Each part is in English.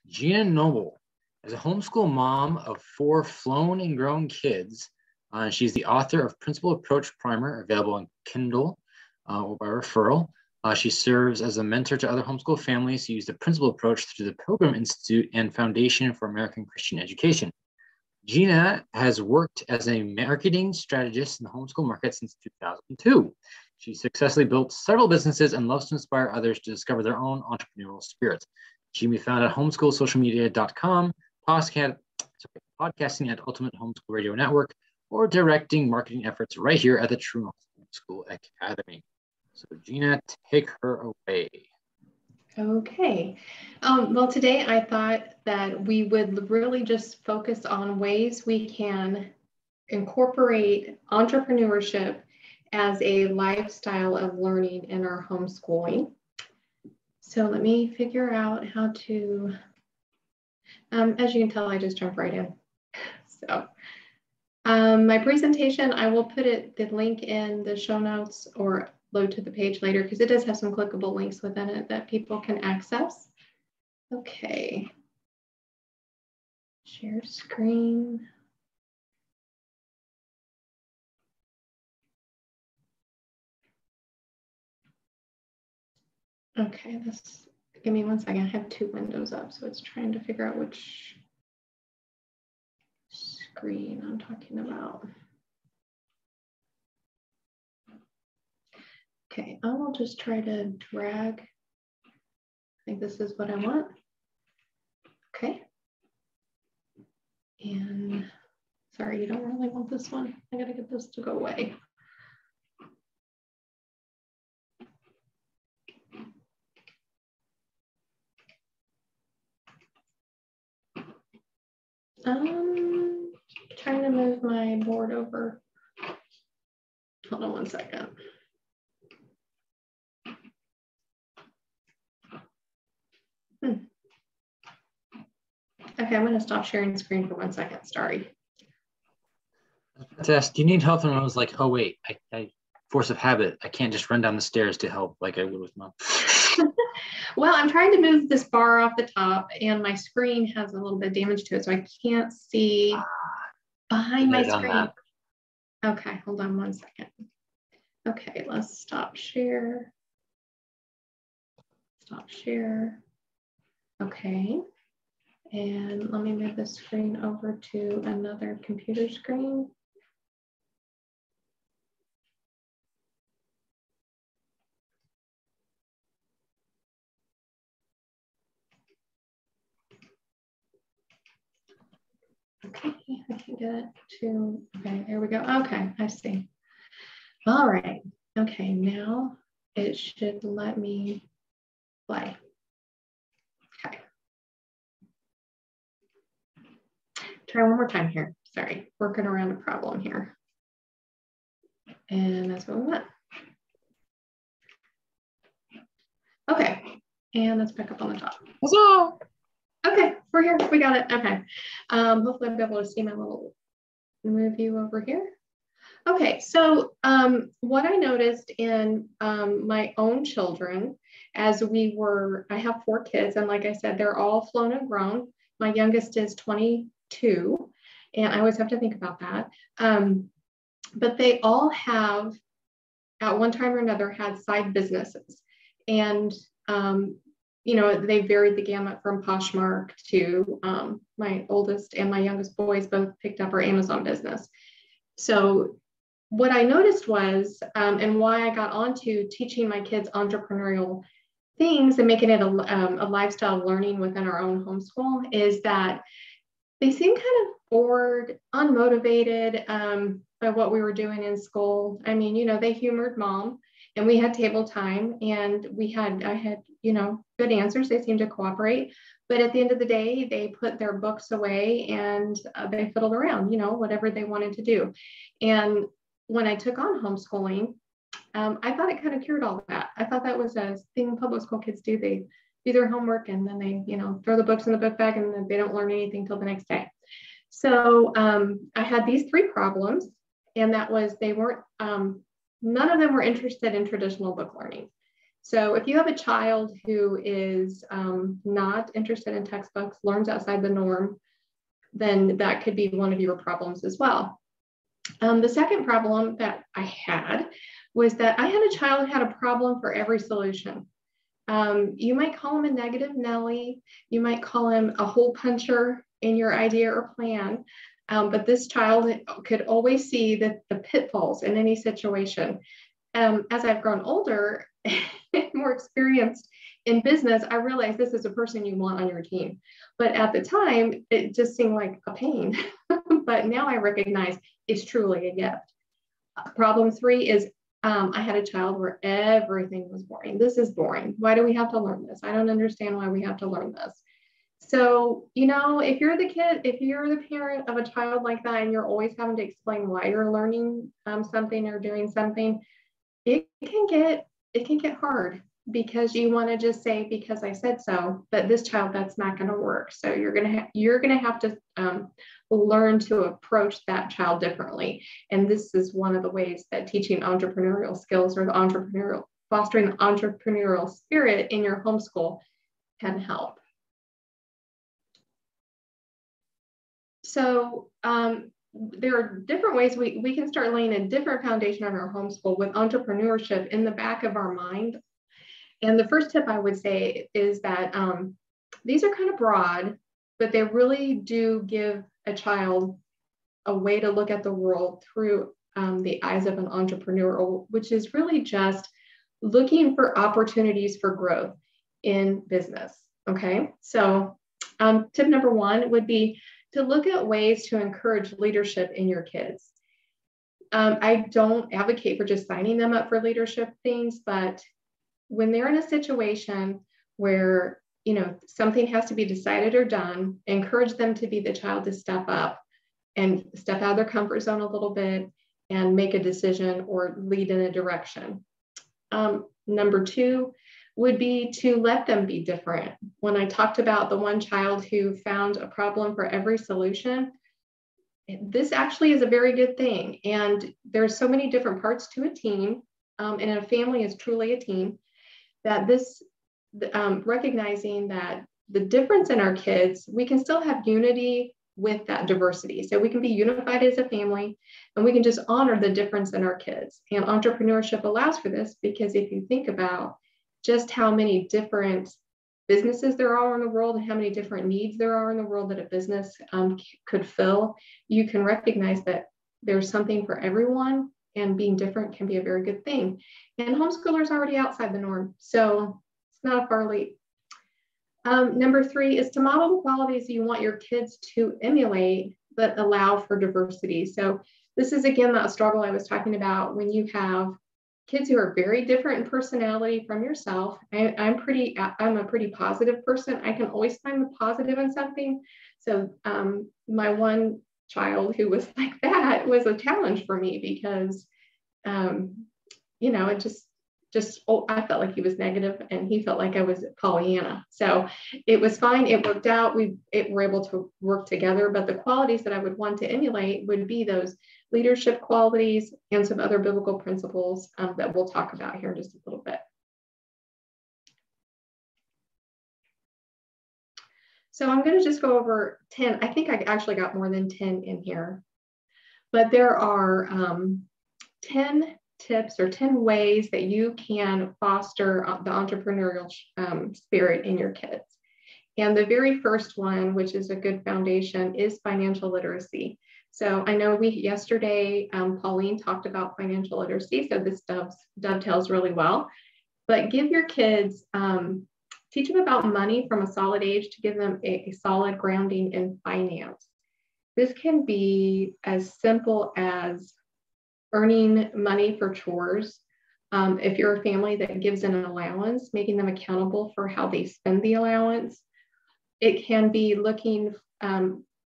Gina Noble is a homeschool mom of 4 flown and grown kids. She's the author of Principal Approach Primer, available on Kindle or by referral. She serves as a mentor to other homeschool families who use the Principal Approach through the Pilgrim Institute and Foundation for American Christian Education. Gina has worked as a marketing strategist in the homeschool market since 2002. She successfully built several businesses and loves to inspire others to discover their own entrepreneurial spirit. She can be found at homeschoolsocialmedia.com, podcasting at Ultimate Homeschool Radio Network, or directing marketing efforts right here at the True Homeschool Academy. So Gina, take her away. Okay. Well, today I thought that we would really just focus on ways we can incorporate entrepreneurship as a lifestyle of learning in our homeschooling. So let me figure out how to, as you can tell, I just jumped right in. So my presentation, I will put the link in the show notes or load to the page later because it does have some clickable links within it that people can access. Okay. Share screen. Okay, give me 1 second. I have 2 windows up, so it's trying to figure out which screen I'm talking about. Okay, I will just try to drag. I think this is what I want. Okay. And sorry, you don't really want this one. I gotta get this to go away. Trying to move my board over. Hold on 1 second. Okay, I'm going to stop sharing screen for 1 second. Sorry. To ask, do you need help? And I was like, oh wait, I force of habit. I can't just run down the stairs to help like I would with mom. Well, I'm trying to move this bar off the top and my screen has a little bit of damage to it, so I can't see behind my screen. Okay, hold on 1 second. Okay, let's stop share. Stop share. Okay. And let me move the screen over to another computer screen. Okay, I can get it to, okay, there we go. Okay, I see. All right. Okay, now it should let me play. Okay. Try one more time here. Sorry, working around a problem here. And that's what we want. Okay, and let's back up on the top. Huzzah! Okay, we're here. We got it. Okay. Hopefully I'll be able to see my little move you over here. Okay, so what I noticed in my own children as I have 4 kids, and like I said, they're all flown and grown. My youngest is 22, and I always have to think about that. But they all have, at one time or another, had side businesses. And you know, they varied the gamut from Poshmark to my oldest and my youngest boys both picked up our Amazon business. So what I noticed was, and why I got onto teaching my kids entrepreneurial things and making it a lifestyle of learning within our own homeschool, is that they seem kind of bored, unmotivated by what we were doing in school. I mean, you know, they humored mom and we had table time and I had, you know, good answers. They seemed to cooperate. But at the end of the day, they put their books away and they fiddled around, you know, whatever they wanted to do. And when I took on homeschooling, I thought it kind of cured all of that. I thought that was a thing public school kids do. They do their homework and then they, you know, throw the books in the book bag and then they don't learn anything till the next day. So I had these 3 problems, and that was they weren't, none of them were interested in traditional book learning. So if you have a child who is not interested in textbooks, learns outside the norm, then that could be one of your problems as well. The second problem that I had was that I had a child who had a problem for every solution. You might call him a negative Nelly. You might call him a hole puncher in your idea or plan. But this child could always see the pitfalls in any situation. As I've grown older, more experienced in business, I realized this is a person you want on your team. But at the time, it just seemed like a pain. But now I recognize it's truly a gift. Problem 3 is I had a child where everything was boring. This is boring. Why do we have to learn this? I don't understand why we have to learn this. So, if you're the kid, if you're the parent of a child like that, and you're always having to explain why you're learning something or doing something, it can get hard, because you want to just say, because I said so. But this child, that's not going to work. So you're gonna have to learn to approach that child differently. And this is one of the ways that teaching entrepreneurial skills, or fostering the entrepreneurial spirit in your homeschool can help. So there are different ways we can start laying a different foundation on our homeschool with entrepreneurship in the back of our mind. And the first tip I would say is that these are kind of broad, but they really do give a child a way to look at the world through the eyes of an entrepreneur, which is really just looking for opportunities for growth in business. Okay, so tip number 1 would be to look at ways to encourage leadership in your kids. I don't advocate for just signing them up for leadership things, but when they're in a situation where something has to be decided or done, encourage them to be the child to step up and step out of their comfort zone a little bit and make a decision or lead in a direction. Number 2 would be to let them be different. When I talked about the one child who found a problem for every solution, this actually is a very good thing. And there's so many different parts to a team, and a family is truly a team, that this recognizing that the difference in our kids, we can still have unity with that diversity. So we can be unified as a family, and we can just honor the difference in our kids. And entrepreneurship allows for this, because if you think about just how many different businesses there are in the world and how many different needs there are in the world that a business could fill, you can recognize that there's something for everyone, and being different can be a very good thing. And homeschoolers are already outside the norm, so it's not a far leap. Number 3 is to model the qualities you want your kids to emulate that allow for diversity. So this is, again, that struggle I was talking about when you have kids who are very different in personality from yourself. I'm a pretty positive person. I can always find the positive in something. So my one child who was like that was a challenge for me, because it just I felt like he was negative, and he felt like I was Pollyanna. So it was fine. It worked out. We were able to work together. But the qualities that I would want to emulate would be those leadership qualities and some other biblical principles that we'll talk about here in just a little bit. So I'm going to just go over 10. I think I actually got more than 10 in here, but there are 10 tips or 10 ways that you can foster the entrepreneurial spirit in your kids. And the very first one, which is a good foundation, is financial literacy. So I know yesterday, Pauline talked about financial literacy, so this dovetails really well. But give your kids, teach them about money from a solid age to give them a solid grounding in finance. This can be as simple as earning money for chores. If you're a family that gives an allowance, making them accountable for how they spend the allowance. It can be looking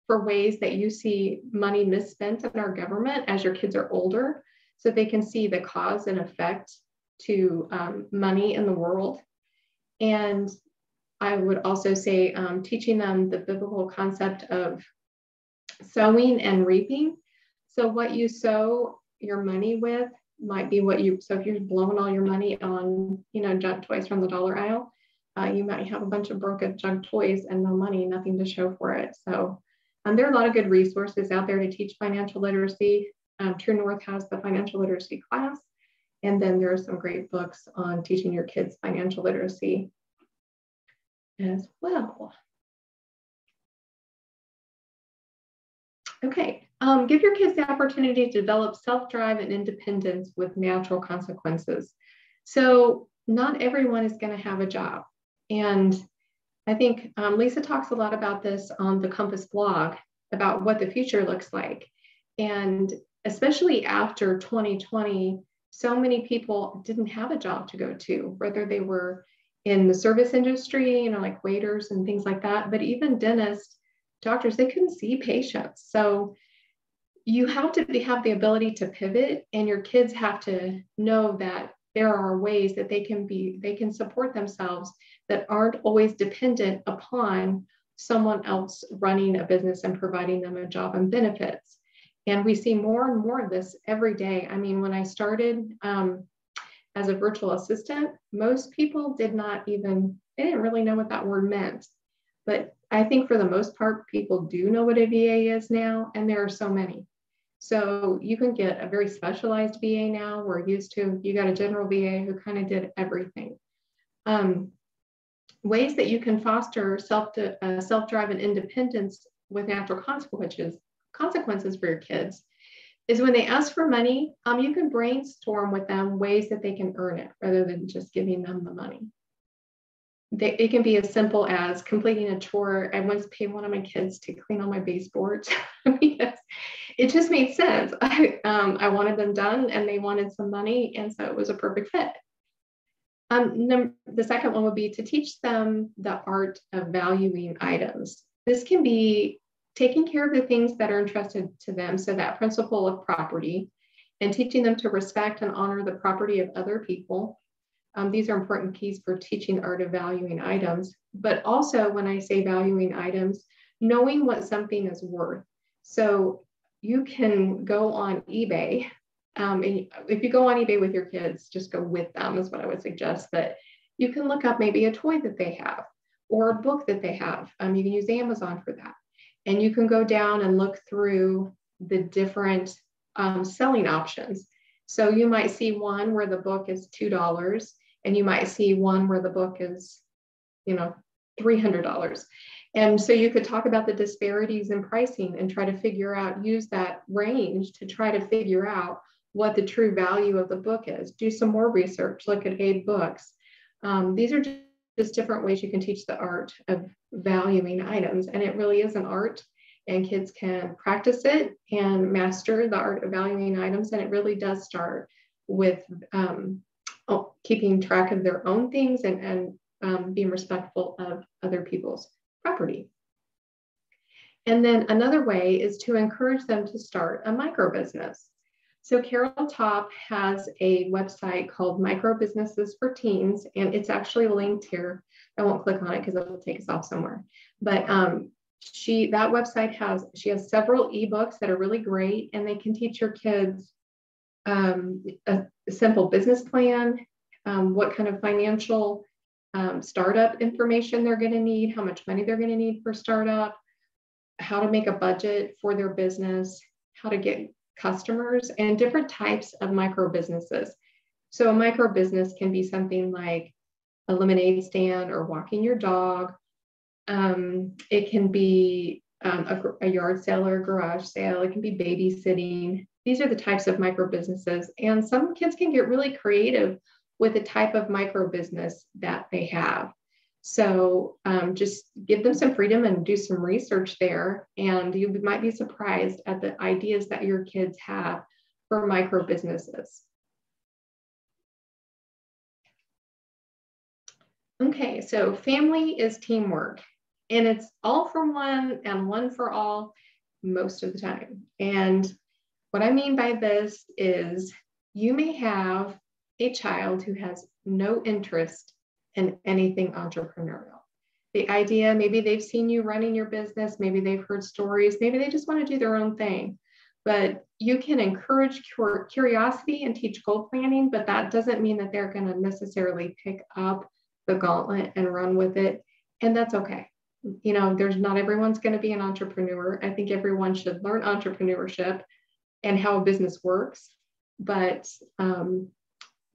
for ways that you see money misspent in our government as your kids are older, so they can see the cause and effect to money in the world. And I would also say teaching them the biblical concept of sowing and reaping. So what you sow your money with might be what you, so if you're blowing all your money on, junk toys from the dollar aisle, you might have a bunch of broken junk toys and no money, nothing to show for it. So there are a lot of good resources out there to teach financial literacy. True North has the financial literacy class. And then there are some great books on teaching your kids financial literacy as well. Okay, give your kids the opportunity to develop self-drive and independence with natural consequences. So not everyone is going to have a job. And I think Lisa talks a lot about this on the Compass blog about what the future looks like. And especially after 2020, so many people didn't have a job to go to, whether they were in the service industry, like waiters and things like that, but even dentists, doctors, they couldn't see patients. So you have to have the ability to pivot, and your kids have to know that there are ways that they can support themselves that aren't always dependent upon someone else running a business and providing them a job and benefits. And we see more and more of this every day. I mean, when I started as a virtual assistant, most people they didn't really know what that word meant. But I think for the most part, people do know what a VA is now, and there are so many. So you can get a very specialized VA now. We're used to, you got a general VA who kind of did everything. Ways that you can foster self-drive and independence with natural consequences for your kids is when they ask for money, you can brainstorm with them ways that they can earn it rather than just giving them the money. It can be as simple as completing a chore. I once paid one of my kids to clean all my baseboards because it just made sense. I wanted them done and they wanted some money, and so it was a perfect fit. The second one would be to teach them the art of valuing items. This can be taking care of the things that are entrusted to them, so that principle of property, and teaching them to respect and honor the property of other people. These are important keys for teaching the art of valuing items, but also when I say valuing items, knowing what something is worth. So you can go on eBay, and if you go on eBay with your kids, just go with them is what I would suggest, but you can look up maybe a toy that they have or a book that they have. You can use Amazon for that. And you can go down and look through the different selling options. So you might see one where the book is $2, and you might see one where the book is, $300. And so you could talk about the disparities in pricing and try to figure out, use that range to try to figure out what the true value of the book is. Do some more research, look at Aid Books. These are just different ways you can teach the art of valuing items. And it really is an art, and kids can practice it and master the art of valuing items. And it really does start with keeping track of their own things and being respectful of other people's property. And then another way is to encourage them to start a micro business. So Carol Top has a website called Micro Businesses for Teens, and it's actually linked here. I won't click on it because it'll take us off somewhere. But that website has several ebooks that are really great, and they can teach your kids a simple business plan, what kind of financial startup information they're going to need, how much money they're going to need for startup, how to make a budget for their business, how to get customers, and different types of micro businesses. So a micro business can be something like a lemonade stand or walking your dog. It can be a yard sale or a garage sale. It can be babysitting. These are the types of micro businesses. And some kids can get really creative with the type of micro business that they have. So just give them some freedom and do some research there, and you might be surprised at the ideas that your kids have for micro businesses. Okay, so family is teamwork, and it's all for one and one for all most of the time. And what I mean by this is you may have a child who has no interest in anything entrepreneurial. The idea, maybe they've seen you running your business, maybe they've heard stories, maybe they just want to do their own thing. but you can encourage curiosity and teach goal planning, but that doesn't mean that they're going to necessarily pick up the gauntlet and run with it. And that's okay. There's not everyone's going to be an entrepreneur. I think everyone should learn entrepreneurship and how a business works, but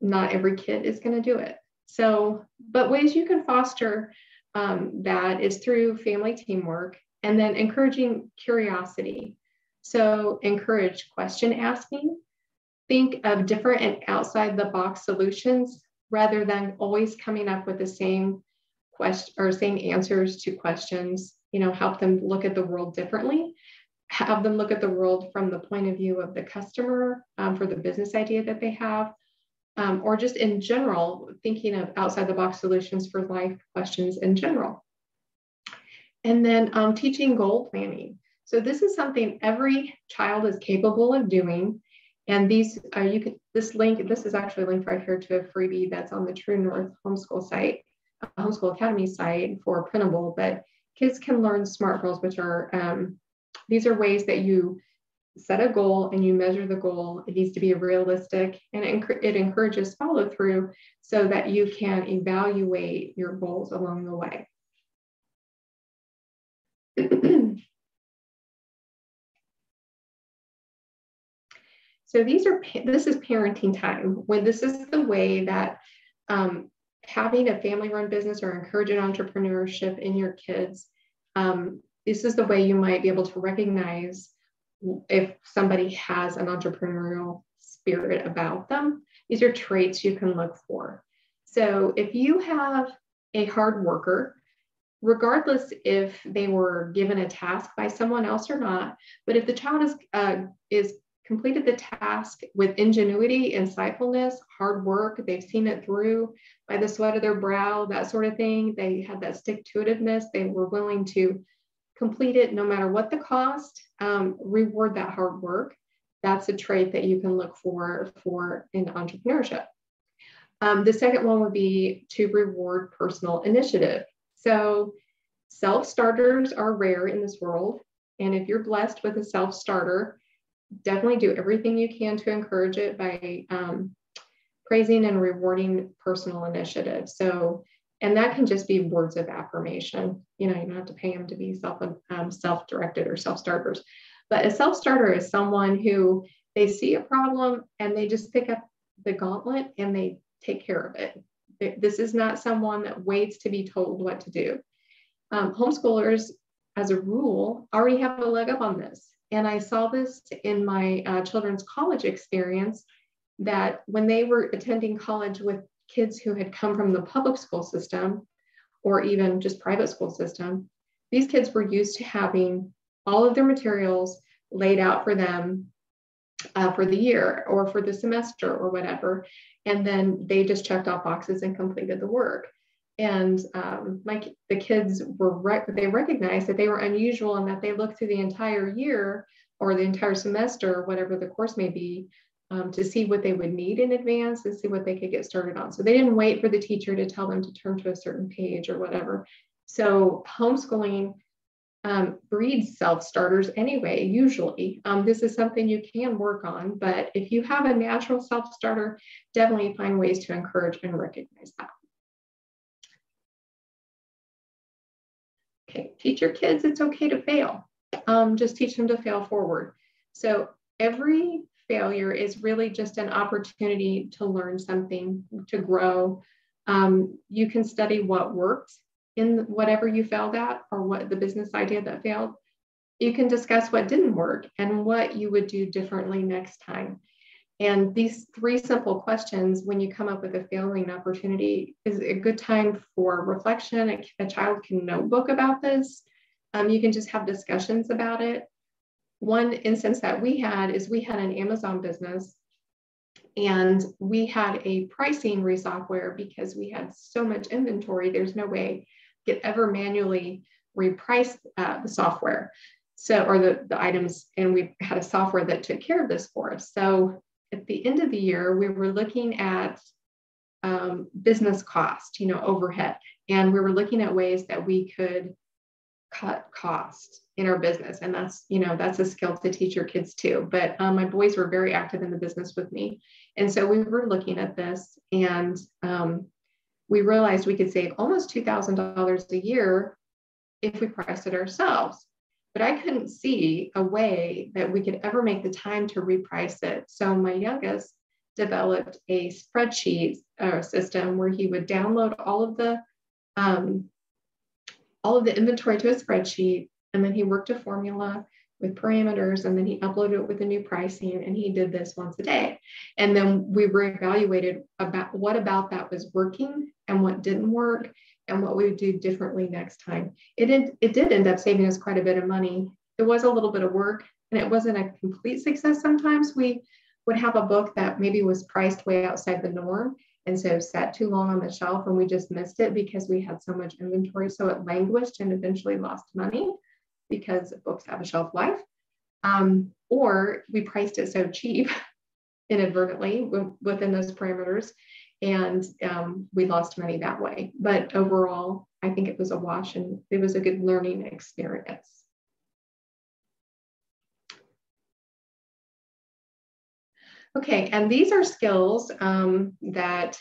not every kid is going to do it. So, but ways you can foster that is through family teamwork and then encouraging curiosity. So encourage question asking, think of different and outside the box solutions rather than always coming up with the same question or same answers to questions. Help them look at the world differently, have them look at the world from the point of view of the customer for the business idea that they have, or just in general, thinking of outside the box solutions for life questions in general. And then teaching goal planning. So this is something every child is capable of doing. And this is actually a link right here to a freebie that's on the True North Homeschool site, Homeschool Academy site for printable, but kids can learn SMART goals, which are, these are ways that you set a goal and you measure the goal. It needs to be realistic and it encourages follow through so that you can evaluate your goals along the way. So this is parenting time, when this is the way that having a family-run business or encouraging entrepreneurship in your kids, this is the way you might be able to recognize if somebody has an entrepreneurial spirit about them. These are traits you can look for. So if you have a hard worker, regardless if they were given a task by someone else or not, but if the child is completed the task with ingenuity, insightfulness, hard work, they've seen it through by the sweat of their brow, that sort of thing, they had that stick-to-itiveness, they were willing to complete it no matter what the cost, reward that hard work. That's a trait that you can look for in entrepreneurship. The second one would be to reward personal initiative. So self-starters are rare in this world. And if you're blessed with a self-starter, definitely do everything you can to encourage it by praising and rewarding personal initiative. So, and that can just be words of affirmation. You don't have to pay them to be self-directed or self-starters. But a self-starter is someone who they see a problem and they just pick up the gauntlet and they take care of it. This is not someone that waits to be told what to do. Homeschoolers, as a rule, already have a leg up on this. And I saw this in my children's college experience, that when they were attending college with kids who had come from the public school system or even just private school system, these kids were used to having all of their materials laid out for them for the year or for the semester or whatever. And then they just checked off boxes and completed the work. And the kids they recognized that they were unusual and that they looked through the entire year or the entire semester, or whatever the course may be, to see what they would need in advance and see what they could get started on. So they didn't wait for the teacher to tell them to turn to a certain page or whatever. So homeschooling breeds self-starters anyway, usually. This is something you can work on, but if you have a natural self-starter, definitely find ways to encourage and recognize that. Okay, teach your kids it's okay to fail. Just teach them to fail forward. So every failure is really just an opportunity to learn something, to grow. You can study what worked in whatever you failed at or what the business idea that failed. You can discuss what didn't work and what you would do differently next time. And these three simple questions, when you come up with a failing opportunity, is a good time for reflection. A child can notebook about this. You can just have discussions about it. One instance that we had is we had an Amazon business and we had a pricing software because we had so much inventory. There's no way you could ever manually reprice the software. So, or the items, and we had a software that took care of this for us. So at the end of the year, we were looking at business cost, overhead, and we were looking at ways that we could cut costs in our business. And that's, that's a skill to teach your kids too. But my boys were very active in the business with me. And so we were looking at this, and we realized we could save almost $2,000 a year if we priced it ourselves. But I couldn't see a way that we could ever make the time to reprice it. So my youngest developed a spreadsheet system where he would download all of the inventory to a spreadsheet, and then he worked a formula with parameters, and then he uploaded it with the new pricing, and he did this once a day. And then we reevaluated about what about that was working and what didn't work, and what we would do differently next time. It did end up saving us quite a bit of money. It was a little bit of work, and it wasn't a complete success. Sometimes we would have a book that maybe was priced way outside the norm, and so sat too long on the shelf, and we just missed it because we had so much inventory. So it languished and eventually lost money because books have a shelf life. Or we priced it so cheap inadvertently within those parameters, and we lost money that way. But overall, I think it was a wash, and it was a good learning experience. Okay, and these are skills that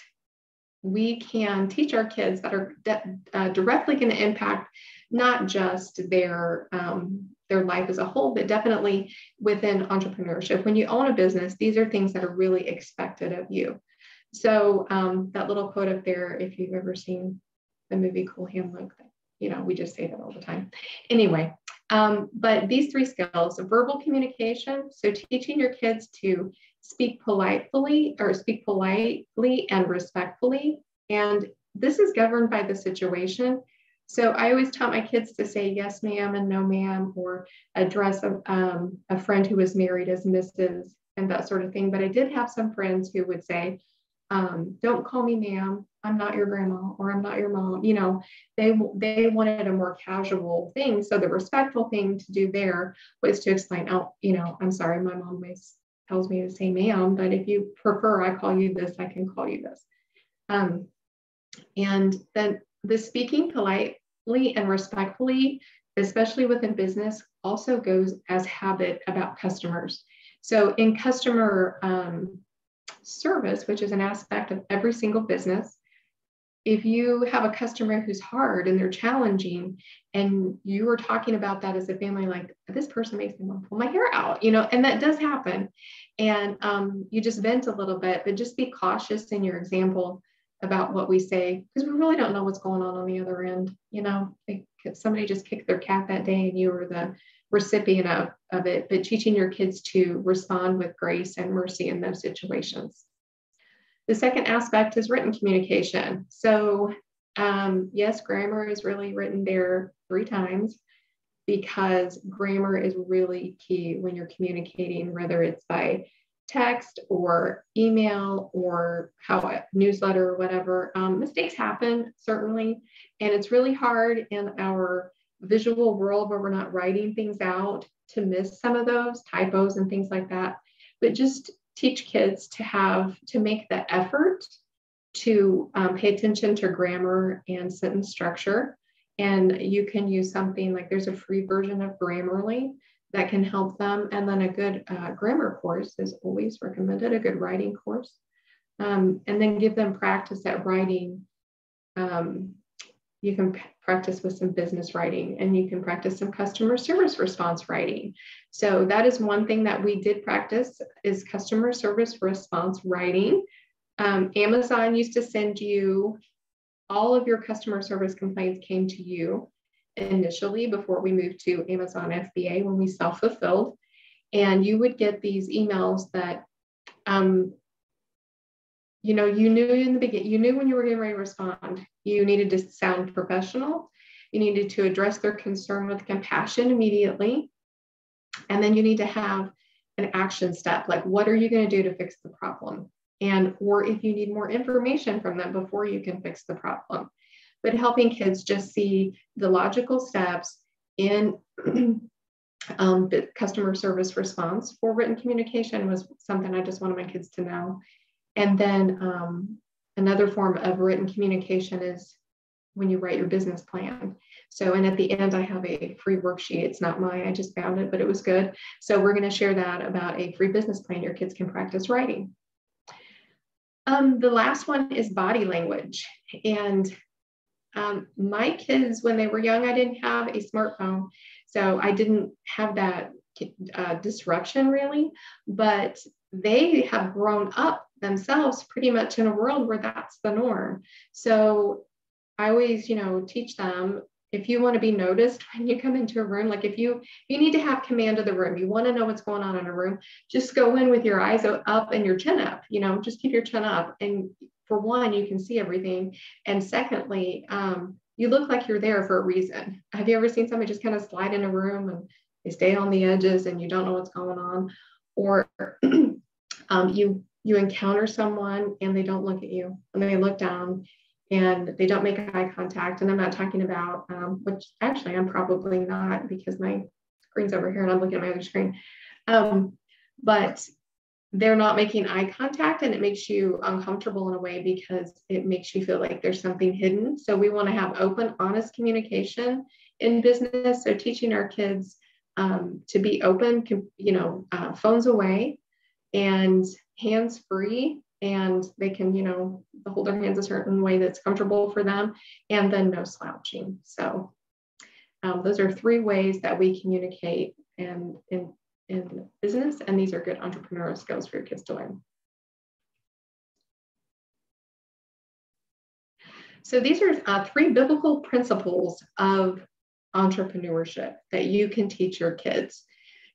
we can teach our kids that are directly going to impact not just their life as a whole, but definitely within entrepreneurship. When you own a business, these are things that are really expected of you. So that little quote up there, if you've ever seen the movie Cool Hand Luke, we just say that all the time. Anyway, but these three skills: verbal communication, so teaching your kids to speak politely and respectfully. And this is governed by the situation. So I always taught my kids to say yes, ma'am, and no, ma'am, or address a friend who was married as Mrs. and that sort of thing. But I did have some friends who would say, don't call me ma'am, I'm not your grandma, or I'm not your mom. They wanted a more casual thing. So the respectful thing to do there was to explain, I'm sorry, my mom always tells me to say ma'am, but if you prefer I call you this, I can call you this. And then the speaking politely and respectfully, especially within business, also goes as habit about customers. So in customer service, which is an aspect of every single business, if you have a customer who's hard and they're challenging, and you are talking about that as a family, like, this person makes me want to pull my hair out, and that does happen. And you just vent a little bit, but just be cautious in your example about what we say, because we really don't know what's going on the other end. Somebody just kicked their cat that day and you were the recipient of it, but teaching your kids to respond with grace and mercy in those situations. The second aspect is written communication. So yes, grammar is really written there 3 times, because grammar is really key when you're communicating, whether it's by text or email or newsletter or whatever. Mistakes happen, certainly, and it's really hard in our visual world where we're not writing things out to miss some of those typos and things like that. But just teach kids to make the effort to pay attention to grammar and sentence structure. And you can use something like, there's a free version of Grammarly that can help them. And then a good grammar course is always recommended, a good writing course. And then give them practice at writing. You can practice with some business writing, and you can practice some customer service response writing. So that is one thing that we did practice, is customer service response writing. Amazon used to send you, all of your customer service complaints came to you initially before we moved to Amazon FBA, when we self-fulfilled. And you would get these emails that, you knew in the beginning, you knew when you were getting ready to respond, you needed to sound professional. You needed to address their concern with compassion immediately. And then you need to have an action step, like, what are you going to do to fix the problem? Or if you need more information from them before you can fix the problem. But helping kids just see the logical steps in customer service response for written communication was something I just wanted my kids to know. And then another form of written communication is when you write your business plan. So, and at the end, I have a free worksheet. It's not mine, I just found it, but it was good. So we're going to share that about a free business plan your kids can practice writing. The last one is body language. And my kids, when they were young, I didn't have a smartphone. So I didn't have that disruption really, but they have grown up themselves pretty much in a world where that's the norm. So I always, teach them, if you want to be noticed when you come into a room, like if you need to have command of the room, you want to know what's going on in a room, just go in with your eyes up and your chin up, just keep your chin up. And for one, you can see everything. And secondly, you look like you're there for a reason. Have you ever seen somebody just kind of slide in a room and they stay on the edges and you don't know what's going on? Or you encounter someone and they don't look at you and they look down and they don't make eye contact. And I'm not talking about, which actually I'm probably not because my screen's over here and I'm looking at my other screen. But they're not making eye contact and it makes you uncomfortable in a way because it makes you feel like there's something hidden. So we want to have open, honest communication in business. So teaching our kids to be open, phones away and hands free, and they can, hold their hands a certain way that's comfortable for them, and then no slouching. So those are 3 ways that we communicate in business, and these are good entrepreneurial skills for your kids to learn. So these are 3 biblical principles of entrepreneurship that you can teach your kids.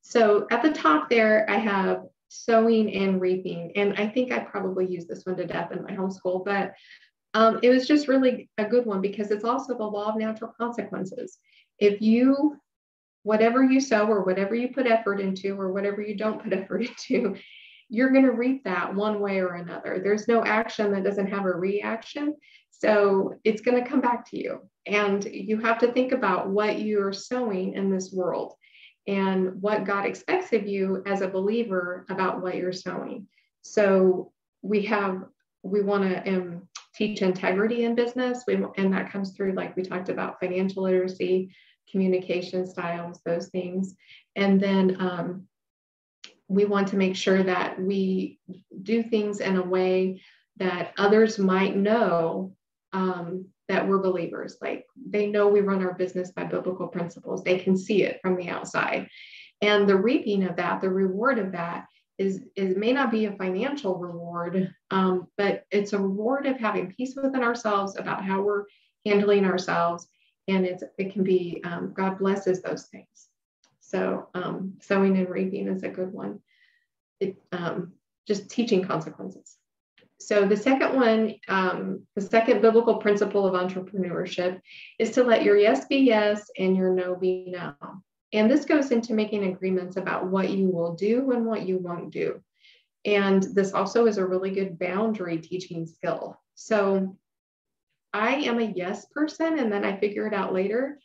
So at the top there, I have sowing and reaping. And I think I probably use this one to death in my homeschool, but it was just really a good one because it's also the law of natural consequences. Whatever you sow or whatever you put effort into or whatever you don't put effort into, you're going to reap that one way or another. There's no action that doesn't have a reaction. So it's going to come back to you. And you have to think about what you're sowing in this world and what God expects of you as a believer about what you're sowing. So we want to teach integrity in business. And that comes through, like we talked about, financial literacy, communication styles, those things. And then we want to make sure that we do things in a way that others might know that we're believers. Like they know we run our business by biblical principles. They can see it from the outside. And the reaping of that, the reward of that is may not be a financial reward, but it's a reward of having peace within ourselves about how we're handling ourselves. And it can be, God blesses those things. So sowing and reaping is a good one. Just teaching consequences. So the second one, the second biblical principle of entrepreneurship is to let your yes be yes and your no be no. And this goes into making agreements about what you will do and what you won't do. And this also is a really good boundary teaching skill. So I am a yes person, and then I figure it out later.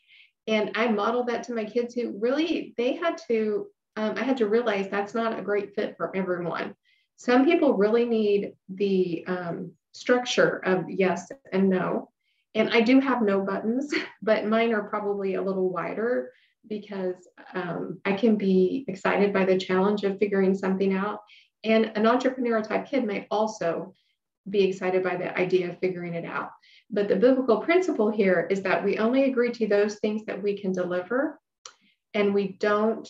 And I modeled that to my kids who really, I had to realize that's not a great fit for everyone. Some people really need the structure of yes and no. And I do have no buttons, but mine are probably a little wider because I can be excited by the challenge of figuring something out. And an entrepreneurial type kid may also be excited by the idea of figuring it out. But the biblical principle here is that we only agree to those things that we can deliver, and we don't.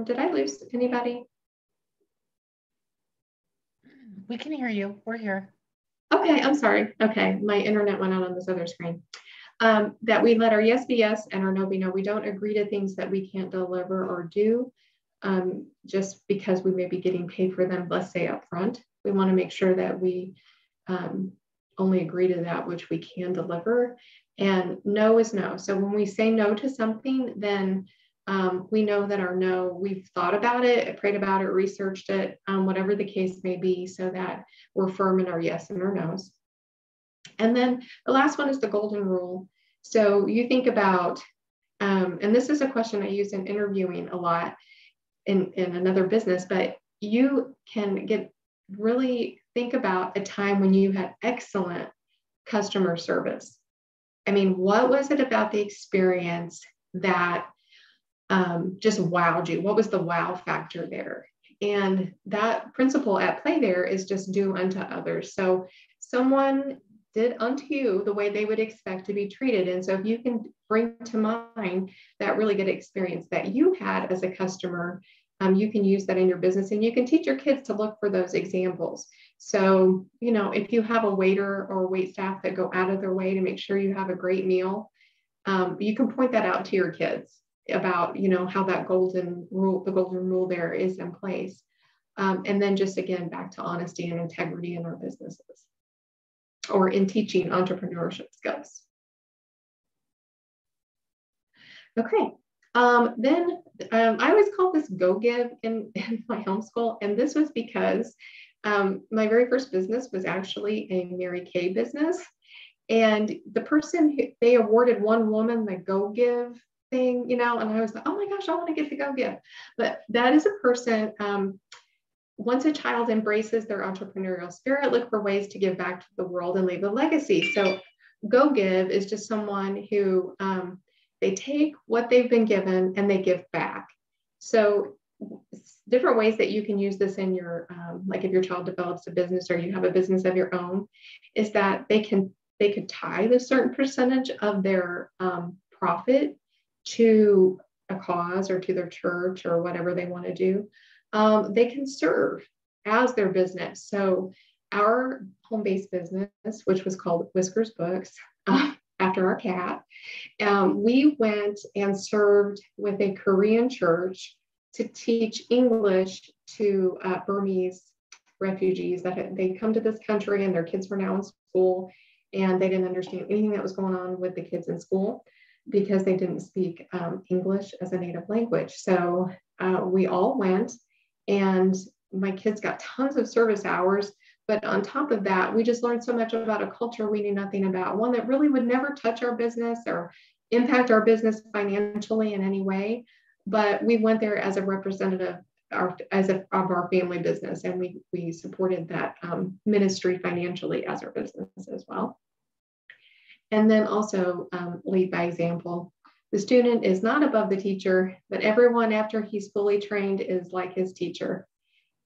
Did I lose anybody? We can hear you. We're here. Okay, I'm sorry. Okay, my internet went out on this other screen. That we let our yes be yes and our no be no. We don't agree to things that we can't deliver or do just because we may be getting paid for them, let's say up front. We want to make sure that we only agree to that which we can deliver. And no is no. So when we say no to something, then we know that our no, we've thought about it, prayed about it, researched it, whatever the case may be, so that we're firm in our yes and our no's. And then the last one is the golden rule. So you think about, and this is a question I use in interviewing a lot in another business, but you can really think about a time when you had excellent customer service. I mean, what was it about the experience that just wowed you? What was the wow factor there? And that principle at play there is just do unto others. So someone did unto you the way they would expect to be treated. And so if you can bring to mind that really good experience that you had as a customer, you can use that in your business, and you can teach your kids to look for those examples. So, you know, if you have a waiter or wait staff that go out of their way to make sure you have a great meal, you can point that out to your kids about, you know, how that golden rule there is in place. And then just again, back to honesty and integrity in our businesses or in teaching entrepreneurship skills. Okay. Then I always call this Go Give in my homeschool. And this was because my very first business was actually a Mary Kay business. And the person, they awarded one woman the Go Give thing, you know, and I was like, oh my gosh, I want to get the Go Give. But that is a person, once a child embraces their entrepreneurial spirit, look for ways to give back to the world and leave a legacy. So Go Give is just someone who they take what they've been given and they give back. So different ways that you can use this in your, like if your child develops a business or you have a business of your own, is that they could tithe a certain percentage of their profit to a cause or to their church or whatever they want to do. They can serve as their business. So our home-based business, which was called Whiskers Books, after our cat, we went and served with a Korean church to teach English to Burmese refugees that they come to this country and their kids were now in school and they didn't understand anything that was going on with the kids in school because they didn't speak English as a native language. So we all went, and my kids got tons of service hours. But on top of that, we just learned so much about a culture we knew nothing about, one that really would never touch our business or impact our business financially in any way. But we went there as a representative of our family business, and we supported that ministry financially as our business as well. And then also lead by example. The student is not above the teacher, but everyone after he's fully trained is like his teacher.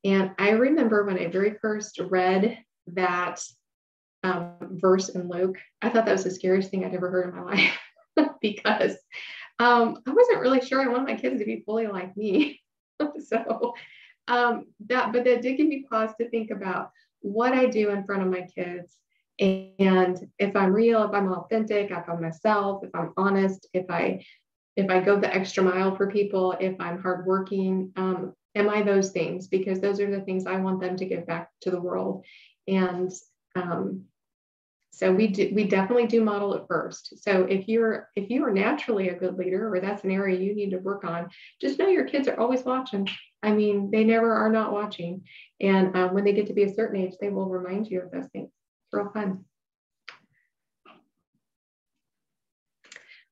And I remember when I very first read that verse in Luke, I thought that was the scariest thing I'd ever heard in my life because I wasn't really sure I wanted my kids to be fully like me. So that did give me pause to think about what I do in front of my kids. And if I'm real, if I'm authentic, if I'm myself, if I'm honest, if I go the extra mile for people, if I'm hardworking, am I those things? Because those are the things I want them to give back to the world. And so we definitely do model it first. So if you are naturally a good leader, or that's an area you need to work on, just know your kids are always watching. I mean, they never are not watching. And when they get to be a certain age, they will remind you of those things. It's real fun.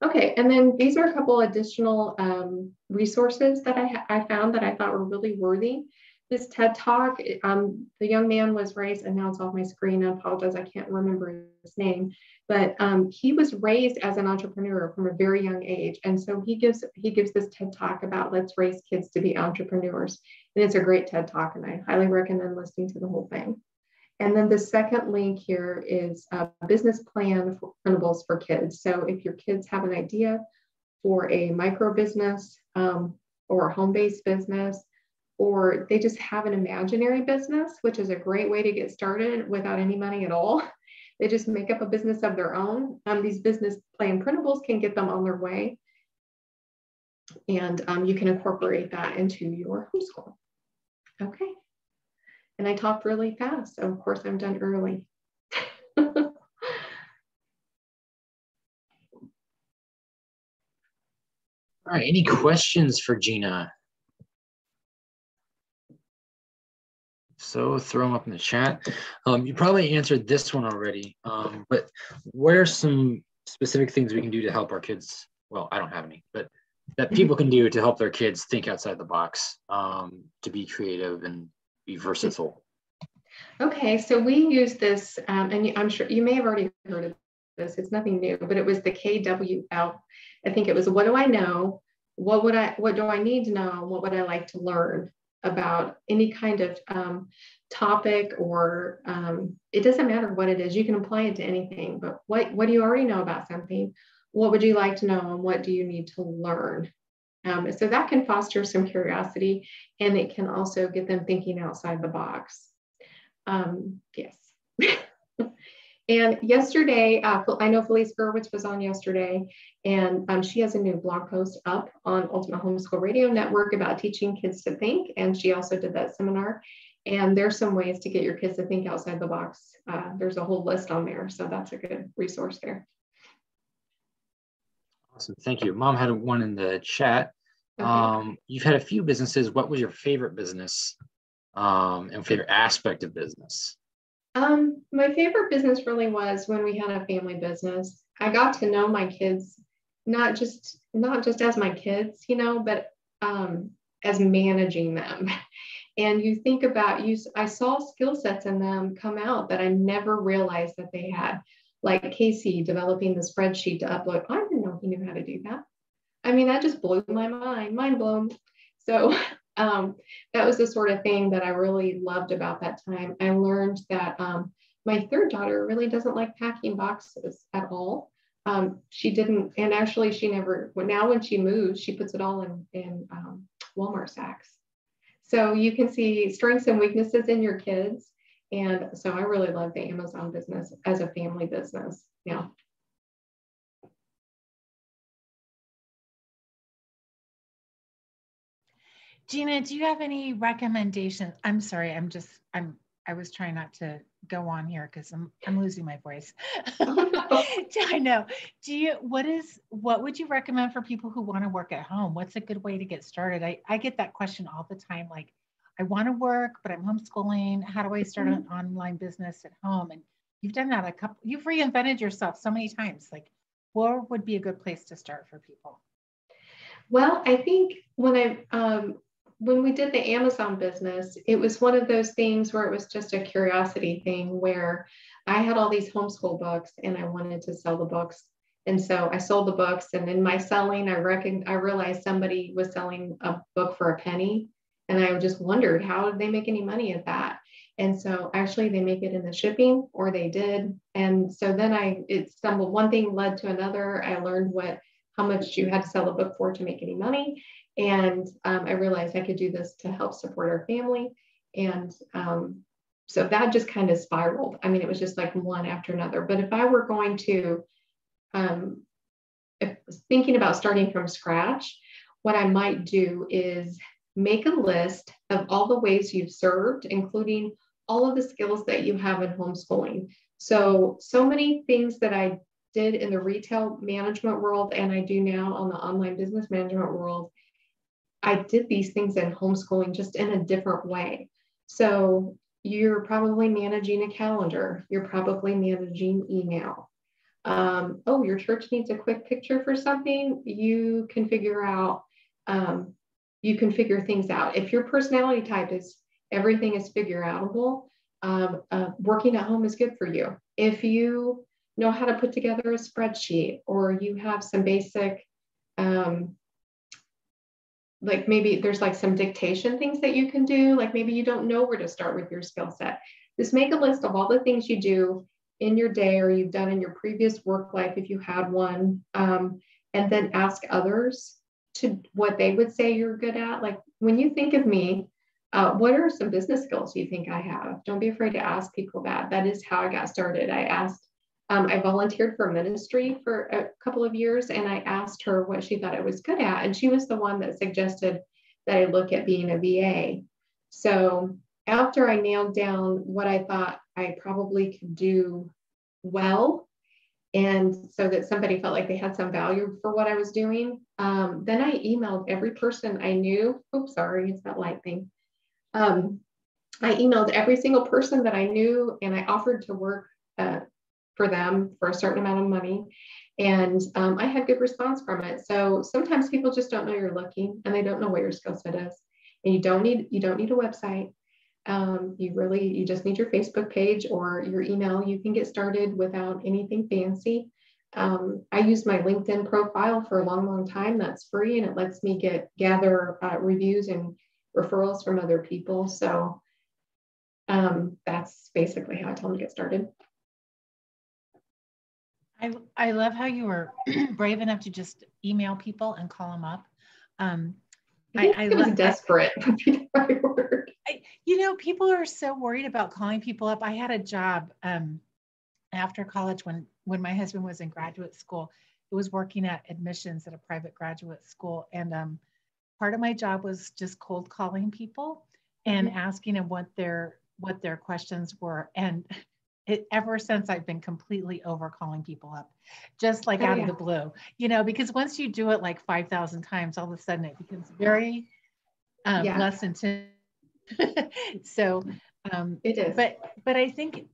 Okay, and then these are a couple additional resources that I found that I thought were really worthy. This TED Talk, the young man was raised, and now it's off my screen. I apologize, I can't remember his name, but he was raised as an entrepreneur from a very young age. And so he gives this TED Talk about let's raise kids to be entrepreneurs. And it's a great TED Talk, and I highly recommend listening to the whole thing. And then the second link here is a business plan for printables for kids. So if your kids have an idea for a micro business or a home-based business, or they just have an imaginary business, which is a great way to get started without any money at all. They just make up a business of their own. These business plan printables can get them on their way. And you can incorporate that into your homeschool. Okay. And I talked really fast, so of course I'm done early. All right, any questions for Gina? So throw them up in the chat. You probably answered this one already, but what are some specific things we can do to help our kids? Well, I don't have any, but that people can do to help their kids think outside the box, to be creative and be versatile. Okay, so we use this, and I'm sure you may have already heard of this. It's nothing new, but it was the KWL. I think it was, what do I know? What do I need to know? What would I like to learn about any kind of topic, or it doesn't matter what it is. You can apply it to anything, but what do you already know about something? What would you like to know, and what do you need to learn? So that can foster some curiosity, and it can also get them thinking outside the box. Yes. And yesterday, I know Felice Gerwitz was on yesterday, and she has a new blog post up on Ultimate Homeschool Radio Network about teaching kids to think. And she also did that seminar. And there's some ways to get your kids to think outside the box. There's a whole list on there. So that's a good resource there. Awesome. Thank you. Mom had one in the chat. Okay. You've had a few businesses. What was your favorite business and favorite aspect of business? My favorite business really was when we had a family business. I got to know my kids, not just as my kids, but as managing them. And you think about I saw skill sets in them come out that I never realized that they had. Like Casey developing the spreadsheet to upload. I didn't know he knew how to do that. I mean, that just blew my mind blown. So that was the sort of thing that I really loved about that time. I learned that my third daughter really doesn't like packing boxes at all. She didn't, and actually she never, now when she moves, she puts it all in Walmart sacks. So you can see strengths and weaknesses in your kids. And so I really love the Amazon business as a family business. Yeah. Gina, do you have any recommendations? I'm sorry, I was trying not to go on here because I'm losing my voice. I know. What would you recommend for people who want to work at home? What's a good way to get started? I get that question all the time. Like, I want to work, but I'm homeschooling. How do I start an online business at home? And you've done that you've reinvented yourself so many times. Like, where would be a good place to start for people? Well, I think when we did the Amazon business, it was one of those things where it was just a curiosity thing where I had all these homeschool books and I wanted to sell the books. And so I sold the books, and in my selling, I realized somebody was selling a book for a penny. And I just wondered, how did they make any money at that? And so actually they make it in the shipping, or they did. And so then it stumbled, one thing led to another. I learned how much you had to sell a book for to make any money. And I realized I could do this to help support our family. And so that just kind of spiraled. I mean, it was just like one after another. But if I were going to, thinking about starting from scratch, what I might do is make a list of all the ways you've served, including all of the skills that you have in homeschooling. So many things that I did in the retail management world and I do now on the online business management world, I did these things in homeschooling just in a different way. So you're probably managing a calendar. You're probably managing email. Your church needs a quick picture for something. You can figure things out. If your personality type is everything is figure outable, working at home is good for you. If you know how to put together a spreadsheet, or you have some basic, like maybe there's like some dictation things that you can do, like maybe you don't know where to start with your skill set. Just make a list of all the things you do in your day or you've done in your previous work life if you had one, and then ask others to what they would say you're good at. Like, when you think of me, what are some business skills you think I have? Don't be afraid to ask people that. That is how I got started. I volunteered for ministry for a couple of years, and I asked her what she thought I was good at. And she was the one that suggested that I look at being a VA. So after I nailed down what I thought I probably could do well, and so that somebody felt like they had some value for what I was doing, then I emailed every person I knew. Oops, sorry, it's that light thing. I emailed every single person that I knew, and I offered to work for them for a certain amount of money. And I had good response from it. So sometimes people just don't know you're looking, and they don't know what your skill set is. And you don't need a website. You just need your Facebook page or your email. You can get started without anything fancy. I use my LinkedIn profile for a long, long time. That's free, and it lets me gather reviews and referrals from other people. So that's basically how I tell them to get started. I love how you were brave enough to just email people and call them up. I was desperate. Would be the right word. People are so worried about calling people up. I had a job after college when my husband was in graduate school. It was working at admissions at a private graduate school, and part of my job was just cold calling people and asking them what their questions were. And ever since, I've been completely over calling people up, just like out of the blue, because once you do it like 5,000 times, all of a sudden it becomes very less intense. So it is. But I think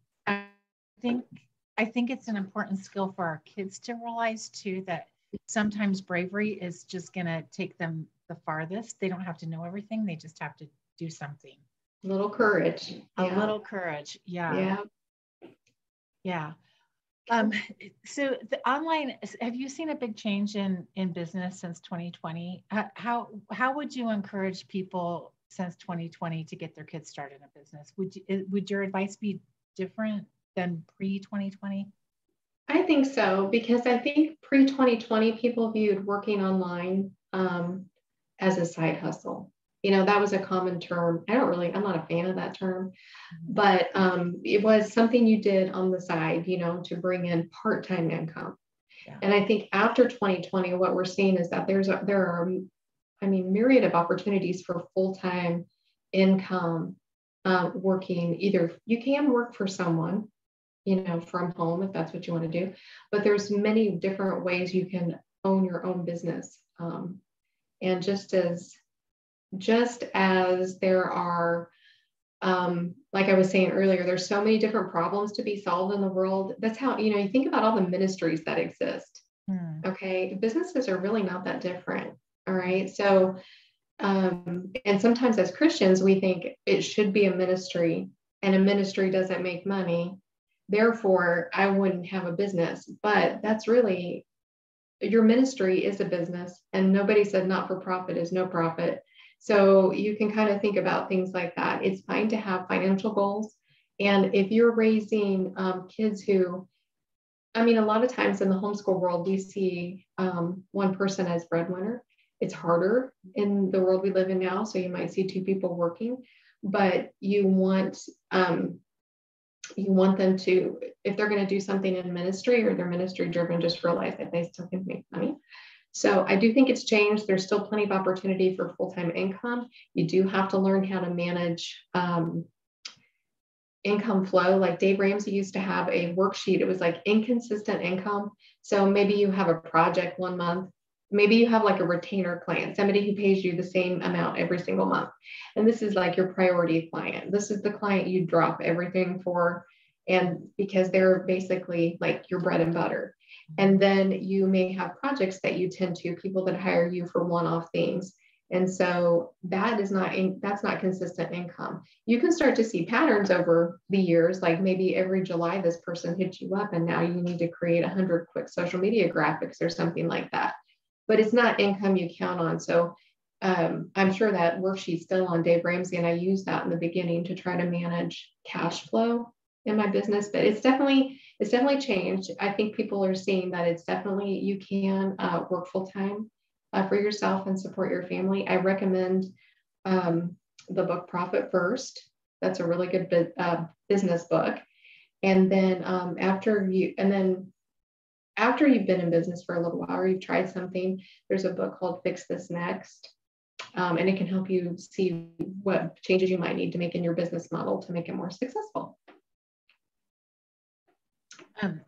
it's an important skill for our kids to realize too, that sometimes bravery is just going to take them the farthest. They don't have to know everything. They just have to do something. A little courage. A little courage. Yeah. So the online, have you seen a big change in business since 2020? How would you encourage people since 2020 to get their kids started in a business? Would your advice be different than pre-2020? I think so, because I think pre-2020 people viewed working online as a side hustle. That was a common term. I'm not a fan of that term, but it was something you did on the side, to bring in part-time income. Yeah. And I think after 2020, what we're seeing is that there are myriad of opportunities for full-time income working. Either you can work for someone, from home, if that's what you want to do, but there's many different ways you can own your own business. And just as there are, like I was saying earlier, there's so many different problems to be solved in the world. That's how, you think about all the ministries that exist. Okay. Businesses are really not that different. All right. So, and sometimes as Christians, we think it should be a ministry, and a ministry doesn't make money. Therefore, I wouldn't have a business. But that's really, your ministry is a business, and nobody said not for profit is no profit. So you can kind of think about things like that. It's fine to have financial goals. And if you're raising kids who, a lot of times in the homeschool world, we see one person as breadwinner. It's harder in the world we live in now. So you might see two people working, but you want them to, if they're going to do something in ministry or they're ministry driven, just realize that they still can make money. So I do think it's changed. There's still plenty of opportunity for full-time income. You do have to learn how to manage income flow. Like Dave Ramsey used to have a worksheet. It was like inconsistent income. So maybe you have a project one month. Maybe you have like a retainer client, somebody who pays you the same amount every single month. And this is like your priority client. This is the client you drop everything for, and because they're basically like your bread and butter. And then you may have projects that you tend to, people that hire you for one-off things. And so that's not consistent income. You can start to see patterns over the years, like maybe every July, this person hits you up and now you need to create 100 quick social media graphics or something like that. But it's not income you count on. So I'm sure that worksheet's still on Dave Ramsey, and I use that in the beginning to try to manage cash flow in my business. But it's definitely changed. I think people are seeing that it's definitely, you can work full-time for yourself and support your family. I recommend the book Profit First. That's a really good business book. And then after you've been in business for a little while, or you've tried something, there's a book called Fix This Next. And it can help you see what changes you might need to make in your business model to make it more successful.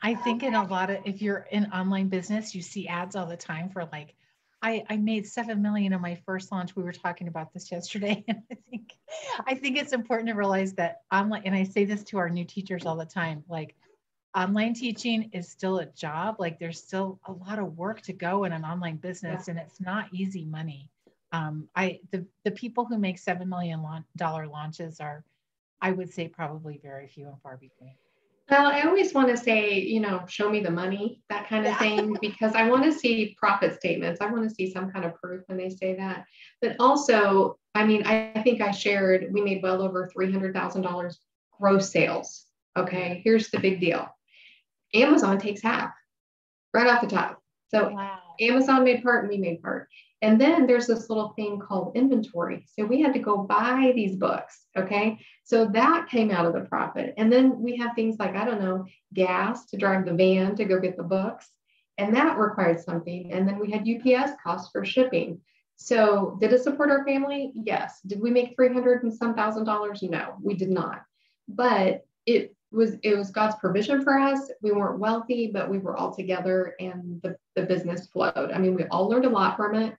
I think if you're in online business, you see ads all the time for like, I made 7 million in my first launch. We were talking about this yesterday. And I think it's important to realize that online, and I say this to our new teachers all the time, like online teaching is still a job. Like there's still a lot of work to go in an online business, and it's not easy money. The people who make $7 million launches are I would say probably very few and far between. Well, I always want to say, you know, show me the money, that kind of thing, because I want to see profit statements. I want to see some kind of proof when they say that. But also, I mean, I think I shared, we made well over $300,000 gross sales. Okay, here's the big deal. Amazon takes half right off the top. So Wow. Amazon made part and we made part. And then there's this little thing called inventory. So we had to go buy these books. Okay. So that came out of the profit. And then we have things like, I don't know, gas to drive the van to go get the books. And that required something. And then we had UPS costs for shipping. So did it support our family? Yes. Did we make $300 and some thousand? No, we did not. But it was God's provision for us. We weren't wealthy, but we were all together and the business flowed. I mean, we all learned a lot from it.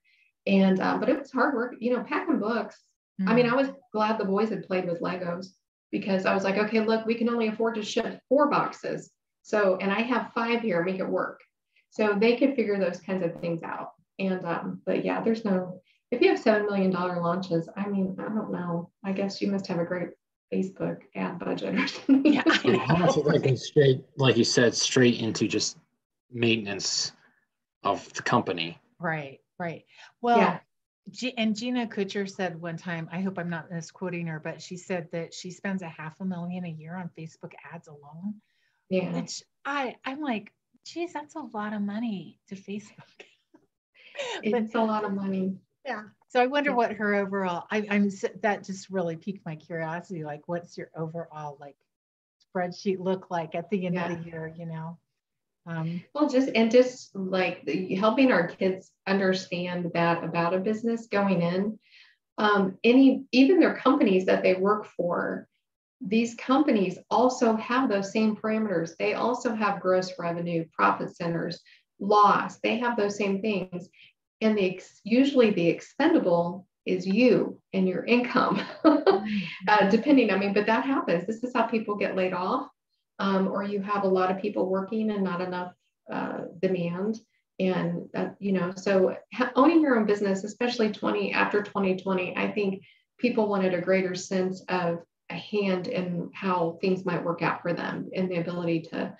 And, but it was hard work, you know, packing books. Mm-hmm. I mean, I was glad the boys had played with Legos because I was like, okay, look, we can only afford to ship 4 boxes. So, and I have 5 here, make it work. So they could figure those kinds of things out. And, but yeah, there's no, if you have $7 million launches, I mean, I don't know. I guess you must have a great Facebook ad budget or something. Yeah, how much of that goes straight, like you said, straight into just maintenance of the company? Right. Well, yeah. And Gina Kutcher said one time, I hope I'm not misquoting her, but she said that she spends $500,000 a year on Facebook ads alone. Yeah. Which I'm like, geez, that's a lot of money to Facebook. It's a lot of money. Yeah. So I wonder what her overall, that just really piqued my curiosity. Like, what's your overall like spreadsheet look like at the end of the year, you know? Well, just like helping our kids understand that about a business going in, even their companies that they work for, these companies also have those same parameters. They also have gross revenue, profit centers, loss. They have those same things. And usually the expendable is you and your income, depending, I mean, but that happens. This is how people get laid off. Or you have a lot of people working and not enough demand. And, you know, so owning your own business, especially after 2020, I think people wanted a greater sense of a hand in how things might work out for them and the ability to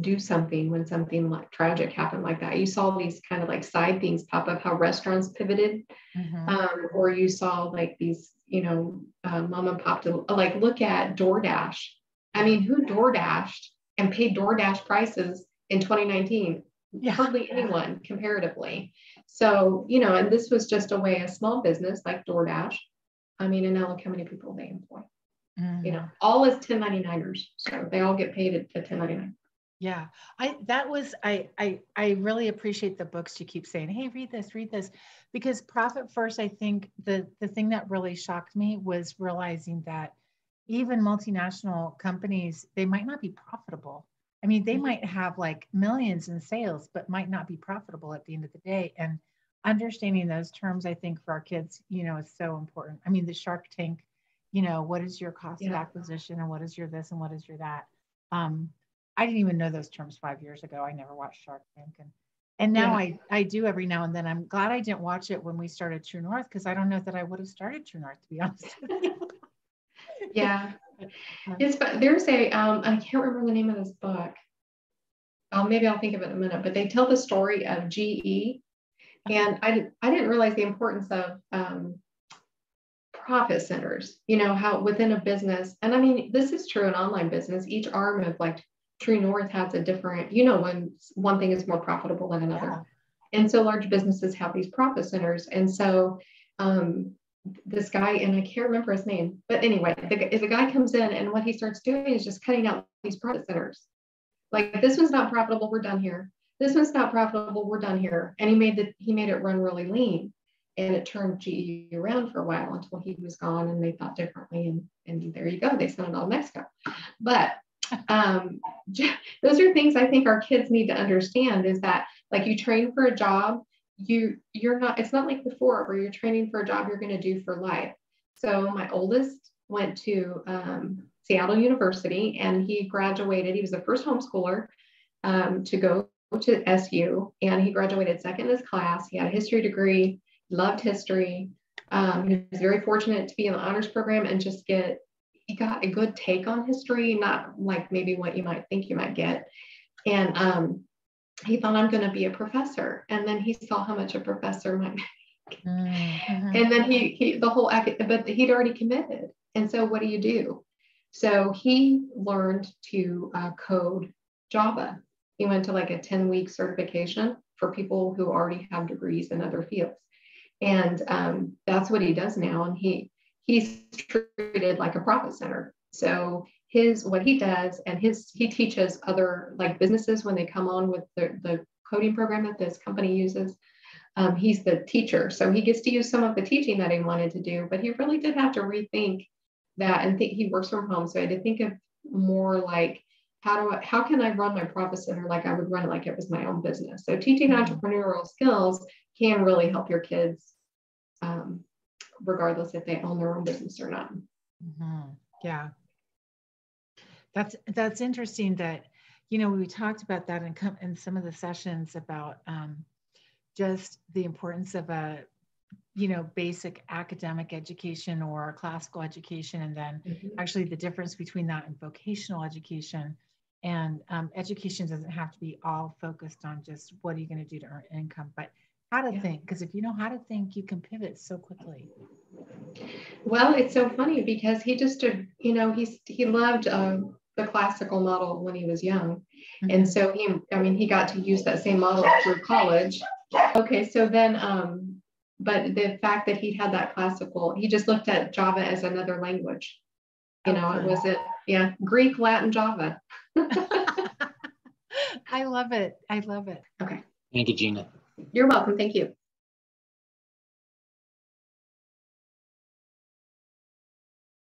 do something when something like tragic happened like that. You saw these kind of like side things pop up, how restaurants pivoted, or you saw like these, you know, mom and pop to like look at DoorDash. I mean, who DoorDashed and paid DoorDash prices in 2019? Yeah. Hardly anyone comparatively. So, you know, and this was just a small business like DoorDash. I mean, and now look how many people they employ. You know, all is 1099ers. So they all get paid at 1099. Yeah, I really appreciate the books you keep saying, hey, read this, because Profit First, I think the thing that really shocked me was realizing that even multinational companies, they might not be profitable. I mean, they might have like millions in sales, but might not be profitable at the end of the day. And understanding those terms, I think for our kids, you know, is so important. I mean, the Shark Tank, you know, what is your cost of acquisition and what is your this and what is your that? I didn't even know those terms 5 years ago. I never watched Shark Tank. And now I do every now and then. I'm glad I didn't watch it when we started True North, because I don't know that I would have started True North, to be honest with you. Yeah. There's I can't remember the name of this book. Maybe I'll think of it in a minute, but they tell the story of GE. And I didn't realize the importance of profit centers, you know, how within a business. And I mean, this is true in online business. Each arm of like True North has a different, you know, when one thing is more profitable than another. Yeah. And so large businesses have these profit centers. And so this guy, and I can't remember his name, but anyway, the guy comes in and what he starts doing is just cutting out these profit centers. Like, this one's not profitable, we're done here. This one's not profitable, we're done here. And he made it run really lean. And it turned GE around for a while until he was gone and they thought differently. And there you go, they sent it all to Mexico. But those are things I think our kids need to understand, is that like you train for a job, you're not, it's not like before where you're training for a job you're going to do for life. So my oldest went to Seattle University and he graduated. He was the first homeschooler to go to SU, and he graduated second in his class. He had a history degree, loved history. He was very fortunate to be in the honors program and just he got a good take on history, not like maybe what you might think you might get. And he thought, I'm going to be a professor. And then he saw how much a professor might make. Mm-hmm. And then but he'd already committed. And so what do you do? So he learned to code Java. He went to like a 10-week certification for people who already have degrees in other fields. And that's what he does now. And he's treated like a profit center. So what he does, and he teaches other like businesses when they come on with the coding program that this company uses. He's the teacher. So he gets to use some of the teaching that he wanted to do, but he really did have to rethink that, and he works from home. So I had to think of more like, how can I run my profit center like I would run it like it was my own business? So teaching entrepreneurial skills can really help your kids, regardless if they own their own business or not. Mm-hmm. Yeah. That's interesting that, we talked about that in some of the sessions about just the importance of a, basic academic education or classical education, and then actually the difference between that and vocational education. And education doesn't have to be all focused on just what are you going to do to earn income, but how to think, because if you know how to think, you can pivot so quickly. Well, it's so funny because he just, he loved the classical model when he was young. Mm-hmm. And so he got to use that same model through college. Okay, so then, but the fact that he had that classical, he just looked at Java as another language. It wasn't, Greek, Latin, Java. I love it. I love it. Okay. Thank you, Gina. You're welcome. Thank you.